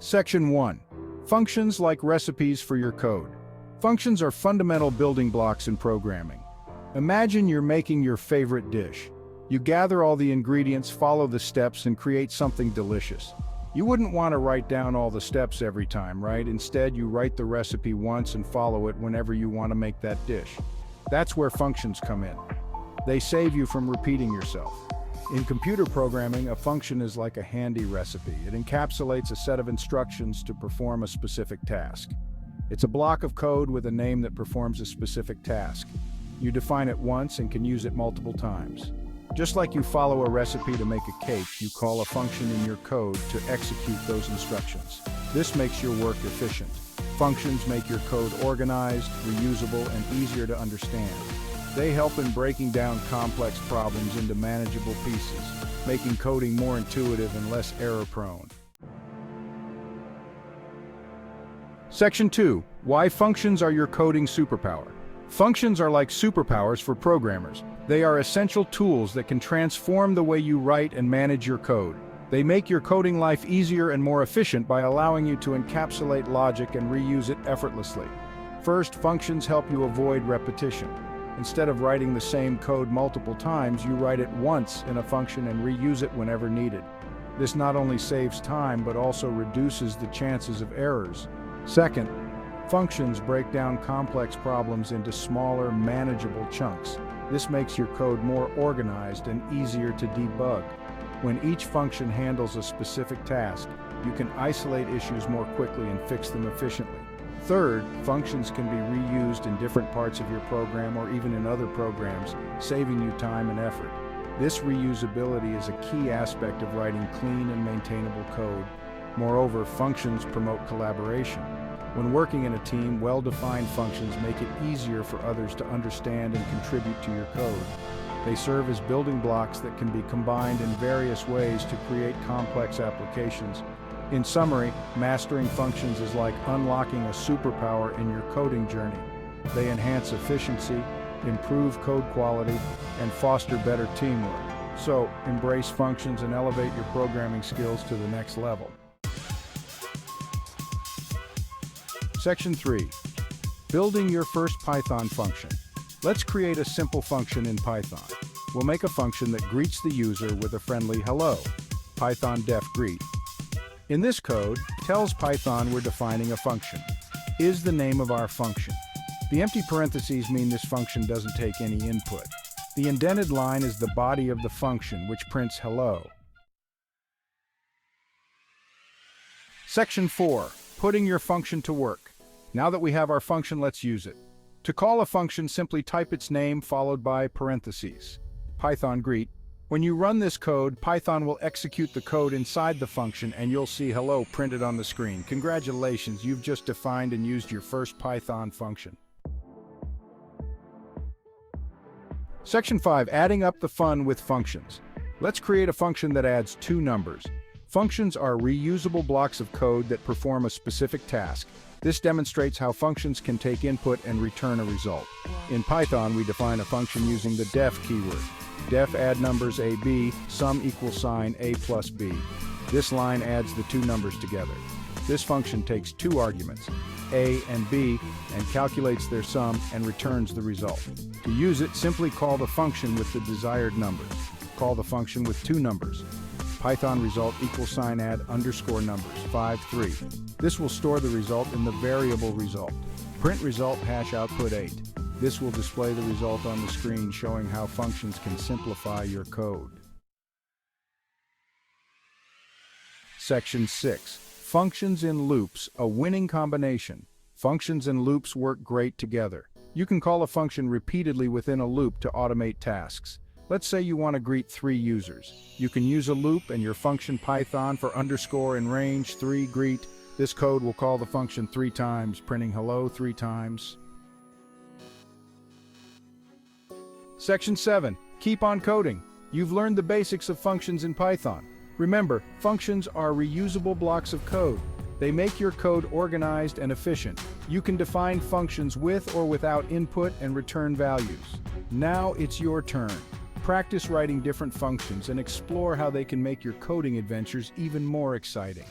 Section 1. Functions like recipes for your code. Functions are fundamental building blocks in programming. Imagine you're making your favorite dish. You gather all the ingredients, follow the steps, and create something delicious. You wouldn't want to write down all the steps every time, right? Instead, you write the recipe once and follow it whenever you want to make that dish. That's where functions come in. They save you from repeating yourself. In computer programming, a function is like a handy recipe. It encapsulates a set of instructions to perform a specific task. It's a block of code with a name that performs a specific task. You define it once and can use it multiple times. Just like you follow a recipe to make a cake, you call a function in your code to execute those instructions. This makes your work efficient. Functions make your code organized, reusable, and easier to understand. They help in breaking down complex problems into manageable pieces, making coding more intuitive and less error-prone. Section 2. Why functions are your coding superpower. Functions are like superpowers for programmers. They are essential tools that can transform the way you write and manage your code. They make your coding life easier and more efficient by allowing you to encapsulate logic and reuse it effortlessly. First, functions help you avoid repetition. Instead of writing the same code multiple times, you write it once in a function and reuse it whenever needed. This not only saves time, but also reduces the chances of errors. Second, functions break down complex problems into smaller, manageable chunks. This makes your code more organized and easier to debug. When each function handles a specific task, you can isolate issues more quickly and fix them efficiently. Third, functions can be reused in different parts of your program or even in other programs, saving you time and effort. This reusability is a key aspect of writing clean and maintainable code. Moreover, functions promote collaboration. When working in a team, well-defined functions make it easier for others to understand and contribute to your code. They serve as building blocks that can be combined in various ways to create complex applications. In summary, mastering functions is like unlocking a superpower in your coding journey. They enhance efficiency, improve code quality, and foster better teamwork. So, embrace functions and elevate your programming skills to the next level. Section 3. Building your first Python function. Let's create a simple function in Python. We'll make a function that greets the user with a friendly hello, Python def greet. In this code, tells Python we're defining a function. Is the name of our function. The empty parentheses mean this function doesn't take any input. The indented line is the body of the function, which prints hello. Section 4. Putting your function to work. Now that we have our function, let's use it. To call a function, simply type its name followed by parentheses. Python greet. When you run this code, Python will execute the code inside the function and you'll see hello printed on the screen. Congratulations, you've just defined and used your first Python function. Section 5. Adding up the fun with functions. Let's create a function that adds two numbers. Functions are reusable blocks of code that perform a specific task. This demonstrates how functions can take input and return a result. In Python, we define a function using the def keyword. Def add numbers a, b, sum equals sign a plus b. This line adds the two numbers together. This function takes two arguments, a and b, and calculates their sum and returns the result. To use it, simply call the function with the desired numbers. Call the function with two numbers. Python result equals sign add underscore numbers 5, 3. This will store the result in the variable result. Print result hash output 8. This will display the result on the screen, showing how functions can simplify your code. Section 6. Functions in loops, a winning combination. Functions and loops work great together. You can call a function repeatedly within a loop to automate tasks. Let's say you want to greet 3 users. You can use a loop and your function Python for underscore in range 3 greet. This code will call the function 3 times, printing hello 3 times. Section 7. Keep on coding. You've learned the basics of functions in Python. Remember, functions are reusable blocks of code. They make your code organized and efficient. You can define functions with or without input and return values. Now it's your turn. Practice writing different functions and explore how they can make your coding adventures even more exciting.